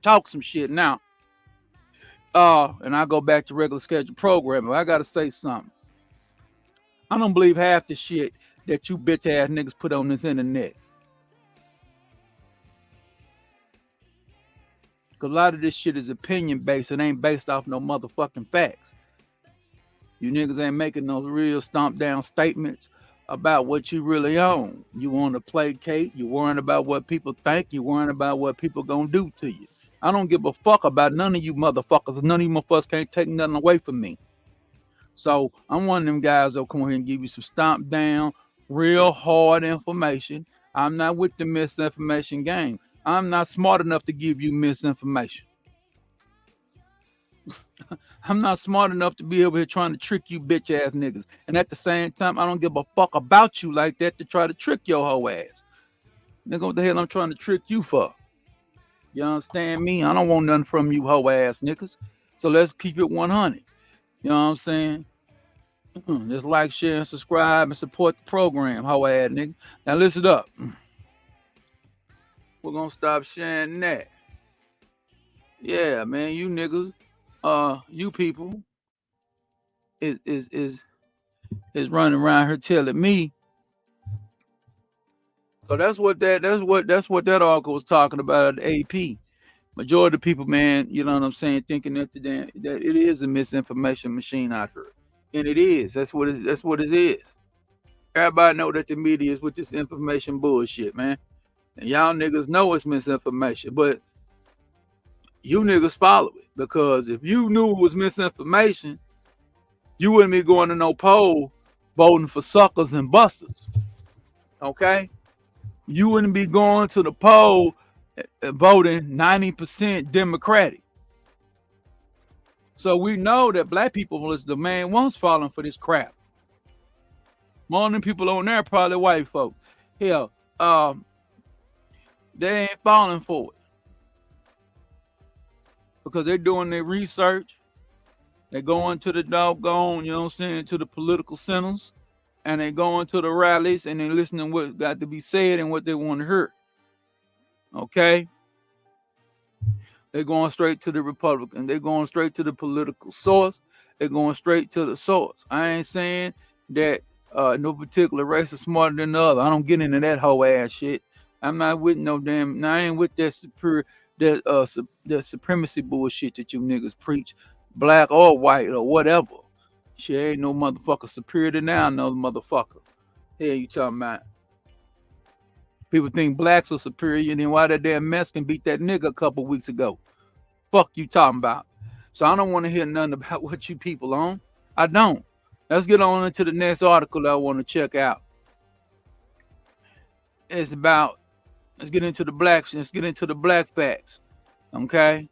talk some shit now. And I go back to regular schedule programming. I gotta say something. I don't believe half the shit that you bitch ass niggas put on this internet. Cause a lot of this shit is opinion based. It ain't based off no motherfucking facts. You niggas ain't making no real stomp down statements about what you really own. You want to placate. You worrying about what people think. You worrying about what people gonna do to you. I don't give a fuck about none of you motherfuckers. None of you motherfuckers can't take nothing away from me. So I'm one of them guys that'll come here and give you some stomp down, real hard information. I'm not with the misinformation game. I'm not smart enough to give you misinformation. I'm not smart enough to be over here trying to trick you bitch ass niggas. And at the same time, I don't give a fuck about you like that to try to trick your whole ass. Nigga, what the hell I'm trying to trick you for? You understand me? I don't want nothing from you hoe ass niggas. So let's keep it 100. You know what I'm saying? Just like, share, and subscribe, and support the program, hoe ass nigga. Now listen up. We're gonna stop sharing that. Yeah, man, you niggas, you people is running around here telling me. So that's what that article was talking about at the AP. Majority of the people, man, you know what I'm saying, thinking that it is a misinformation machine out here. And it is. That's what it is. Everybody know that the media is with this information bullshit, man. And y'all niggas know it's misinformation, but you niggas follow it. Because if you knew it was misinformation, you wouldn't be going to no poll voting for suckers and busters. Okay? You wouldn't be going to the poll voting 90% Democratic. So we know that black people is the main ones falling for this crap. More than people on there probably white folks. Hell, they ain't falling for it. Because they're doing their research. They're going to the doggone, you know what I'm saying, to the political centers. And they going to the rallies and they listening to what got to be said and what they want to hear. Okay? They're going straight to the Republican. They're going straight to the political source. They're going straight to the source. I ain't saying that no particular race is smarter than the other. I don't get into that whole ass shit. I'm not with no damn. I ain't with that that supremacy bullshit that you niggas preach, black or white or whatever. Shit, ain't no motherfucker superior than now, no motherfucker. Hell, you talking about? People think blacks are superior, then why that damn Mexican beat that nigga a couple weeks ago? Fuck you talking about? So I don't want to hear nothing about what you people on. I don't. Let's get on into the next article that I want to check out. It's about, let's get into the black facts. Okay?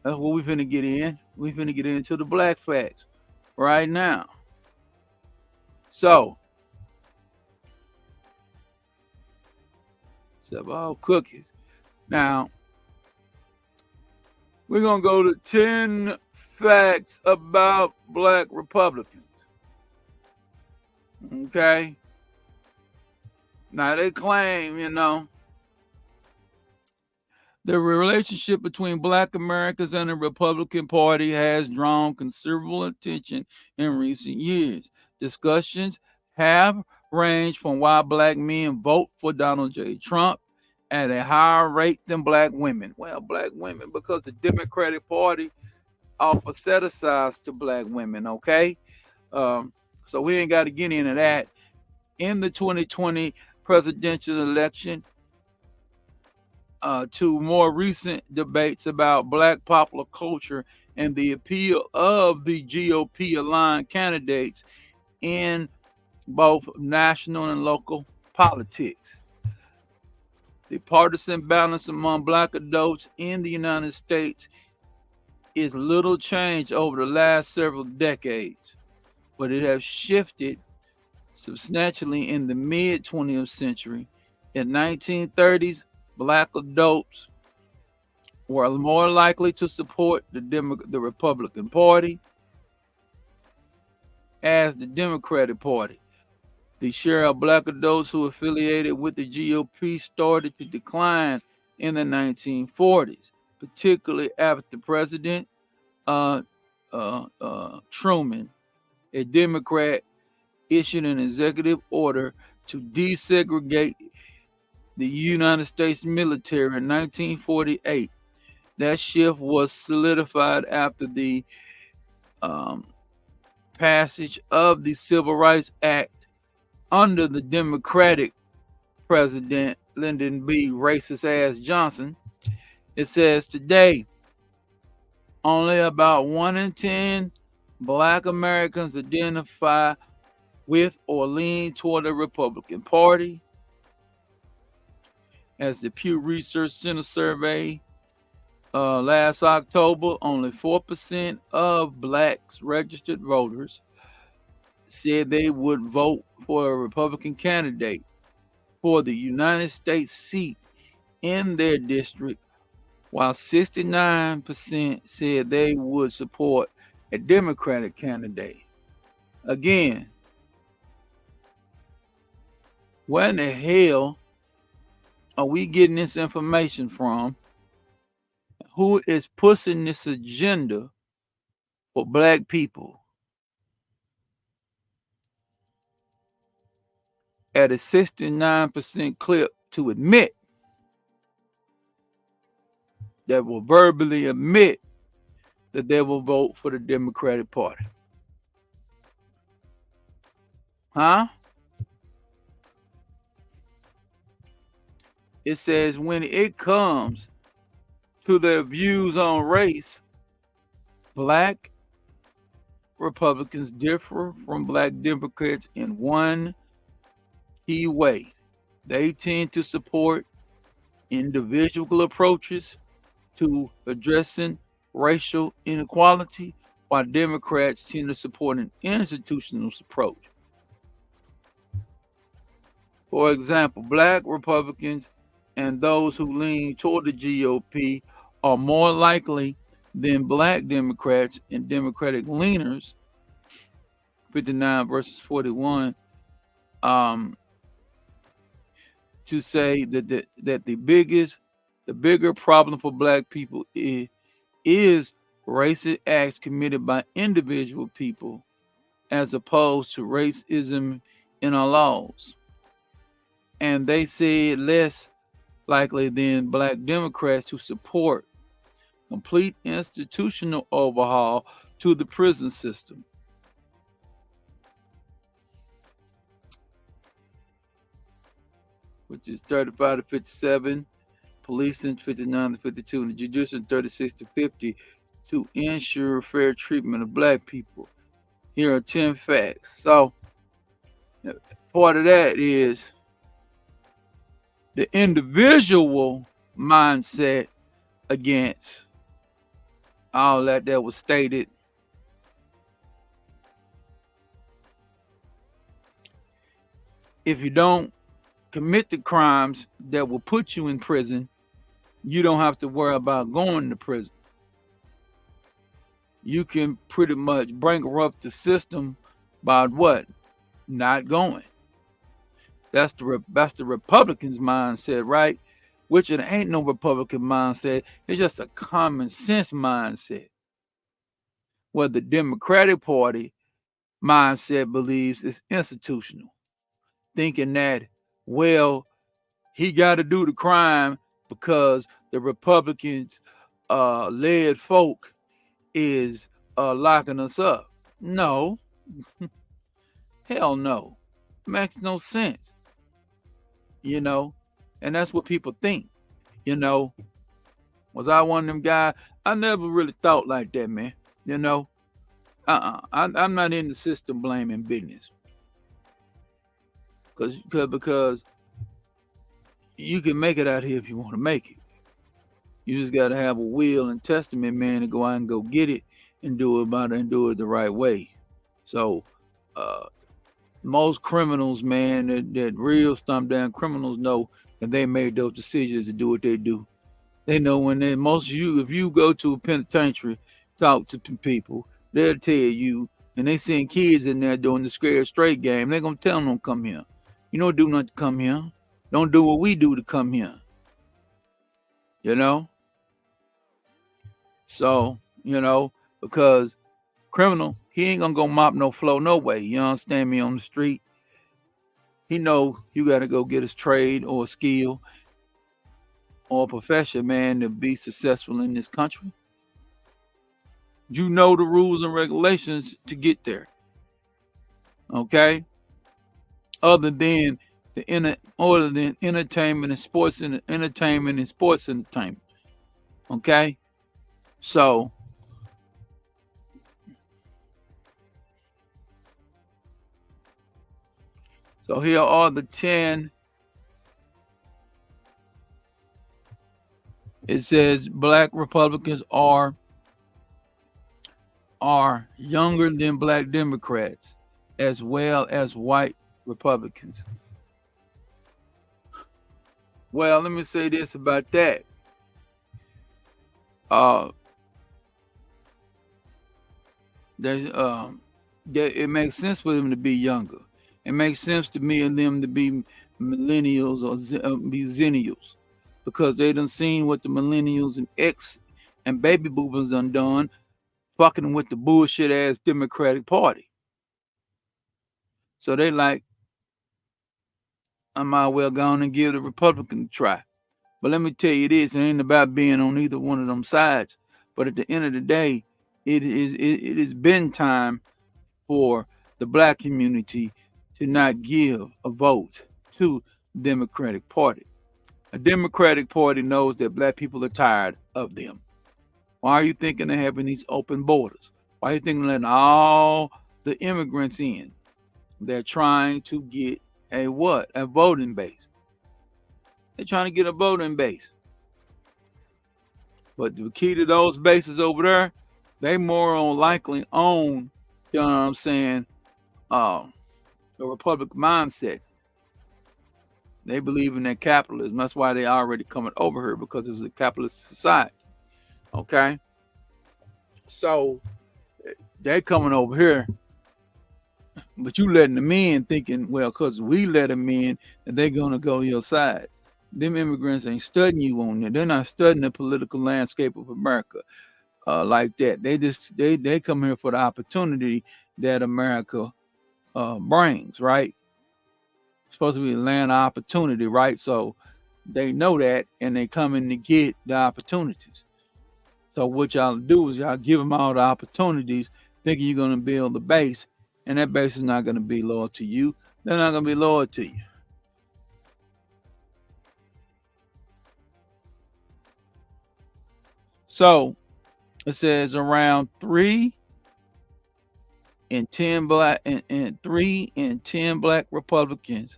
That's what we finna get in. We finna get into the black facts right now. So, except all cookies. Now, we're going to go to 10 facts about black Republicans. Okay? Now, they claim, you know, the relationship between black Americans and the Republican Party has drawn considerable attention in recent years. Discussions have ranged from why black men vote for Donald J. Trump at a higher rate than black women. Well, black women, because the Democratic Party offers set-asides to black women, okay? So we ain't got to get into that. In the 2020 presidential election, to more recent debates about black popular culture and the appeal of the GOP-aligned candidates in both national and local politics. The partisan balance among black adults in the United States is little changed over the last several decades, but it has shifted substantially in the mid-20th century. In 1930s, black adults were more likely to support the Republican Party as the Democratic Party. The share of black adults who affiliated with the GOP started to decline in the 1940s, particularly after President uh, Truman, a Democrat, issued an executive order to desegregate the United States military in 1948. That shift was solidified after the um, passage of the Civil Rights Act under the Democratic President Lyndon B. Racist ass Johnson. It says today, only about 1 in 10 Black Americans identify with or lean toward the Republican Party. As the Pew Research Center survey last October, only 4% of Blacks registered voters said they would vote for a Republican candidate for the United States seat in their district, while 69% said they would support a Democratic candidate. Again, where in the hell are we getting this information from? Who is pushing this agenda for Black people at a 69% clip to admit, that will verbally admit that they will vote for the Democratic Party? Huh? It says when it comes to their views on race, Black Republicans differ from Black Democrats in one key way. They tend to support individual approaches to addressing racial inequality, while Democrats tend to support an institutional approach. For example, Black Republicans and those who lean toward the GOP are more likely than Black Democrats and Democratic leaners, 59 versus 41, to say that the bigger problem for Black people is racist acts committed by individual people as opposed to racism in our laws. And they said less likely than Black Democrats to support complete institutional overhaul to the prison system. Which is 35 to 57, policing 59 to 52, and the judicial 36 to 50 to ensure fair treatment of Black people. Here are 10 facts. So, part of that is the individual mindset against all that was stated. If you don't commit the crimes that will put you in prison, you don't have to worry about going to prison. You can pretty much bankrupt the system by what? Not going. That's the Republicans' mindset, right? Which it ain't no Republican mindset. It's just a common sense mindset. Where the Democratic Party mindset believes is institutional, thinking that, well, he got to do the crime because the Republicans led folk is locking us up. No. Hell no. Makes no sense. You know, and that's what people think. You know, was I one of them guys? I never really thought like that, man. You know, I'm not in the system blaming business. Because you can make it out here if you want to make it. You just got to have a will and testament, man, to go out and go get it and do it the right way. So, most criminals, man, that real stomp down criminals know that they made those decisions to do what they do. They know when if you go to a penitentiary, talk to people, they'll tell you, and they send kids in there doing the scared straight game, they're going to tell them don't come here. You don't do nothing to come here. Don't do what we do to come here. You know? So, because criminal, he ain't gonna go mop no floor no way. You understand me? On the street, he know you got to go get his trade or a skill or a profession, man, to be successful in this country. You know the rules and regulations to get there. Okay, other than other than entertainment and sports and entertainment and sports entertainment. Okay, so here are the 10. It says black Republicans are younger than black Democrats, as well as white Republicans. Well, let me say this about that. It makes sense for them to be younger. It makes sense to me and them to be millennials or be zennials, because they done seen what the millennials and X and baby boomers done fucking with the bullshit ass Democratic Party. So they like, I might well go on and give the Republican a try. But let me tell you this, it ain't about being on either one of them sides. But at the end of the day, it has been time for the black community to not give a vote to the Democratic Party. A Democratic Party knows that black people are tired of them. Why are you thinking of having these open borders? Why are you thinking of letting all the immigrants in? They're trying to get a what? A voting base. They're trying to get a voting base. But the key to those bases over there, they more on likely own, you know what I'm saying, the Republican mindset. They believe in that capitalism. That's why they already coming over here, because it's a capitalist society. Okay? So they coming over here, but you letting them in thinking, well, because we let them in, and they're going to go your side. Them immigrants ain't studying you on there. They're not studying the political landscape of America like that. They come here for the opportunity that America brings, right? It's supposed to be a land of opportunity, right? So they know that, and they come in to get the opportunities. So what y'all do is y'all give them all the opportunities, thinking you're going to build the base, and that base is not going to be loyal to you. They're not going to be loyal to you. So it says around 3 in 10 black and 3 in 10 black Republicans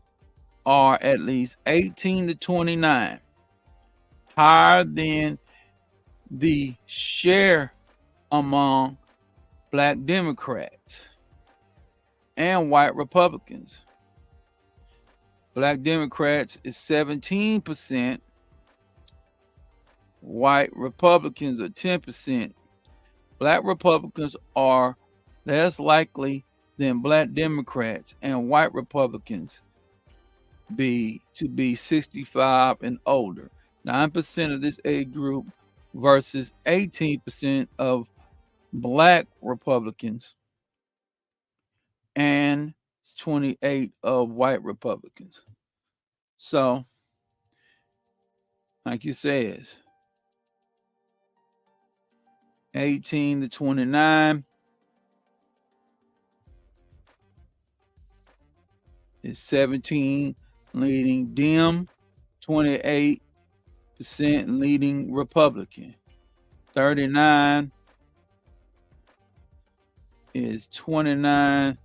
are at least 18 to 29, higher than the share among black Democrats and white Republicans. Black Democrats is 17%, white Republicans are 10%. Black Republicans are less likely than black Democrats and white Republicans to be 65 and older. 9% of this age group versus 18% of black Republicans and 28 of white Republicans. So, like you says, 18 to 29 is 17 leading Dem, 28% leading Republican. 39 is 29,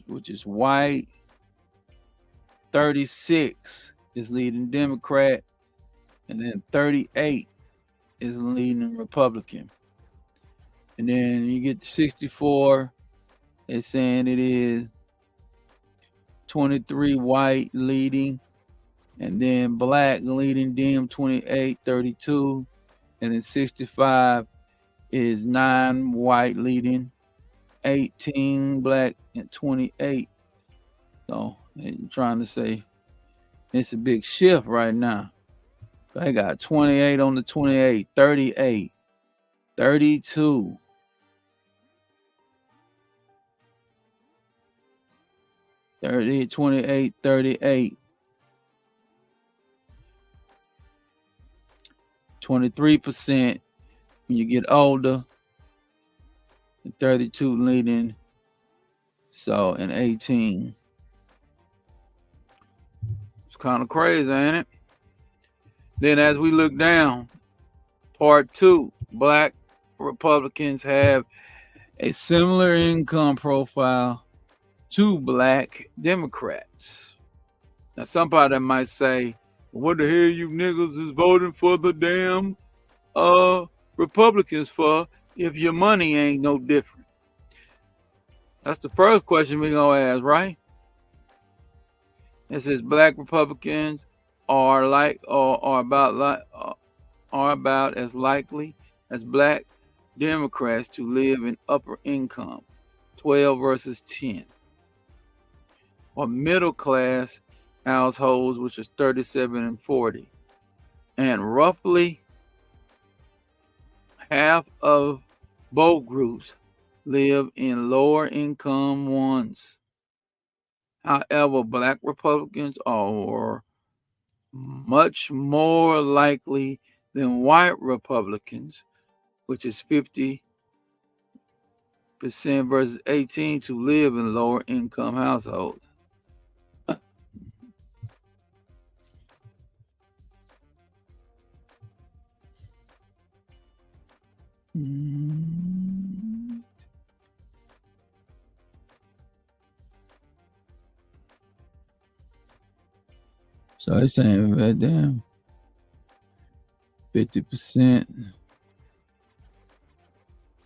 which is white. 36 is leading Democrat, and then 38 is leading Republican. And then you get to 64, it's saying it is 23 white leading, and then black leading Dem 28, 32, and then 65 is 9 white leading, 18 black, and 28. So they're trying to say it's a big shift right now. They got 28 on the 28, 38, 32. 30, 28, 38. 23% when you get older. And 32 leading. So, and 18. It's kind of crazy, ain't it? Then as we look down, part 2, Black Republicans have a similar income profile to Black Democrats. Now, somebody might say, what the hell you niggas is voting for the damn Republicans for if your money ain't no different? That's the first question we're going to ask, right? It says Black Republicans are about as likely as Black Democrats to live in upper income, 12 versus 10, or middle class households, which is 37 and 40, and roughly half of both groups live in lower income ones. However, Black Republicans are much more likely than white Republicans, which is 50% versus 18, to live in lower income households. So it's saying that damn 50%.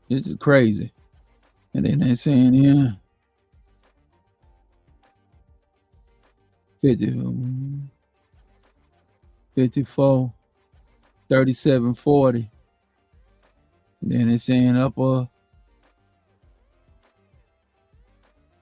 This is crazy. And then they're saying here 50, 54, 37, 40. Then they're saying upper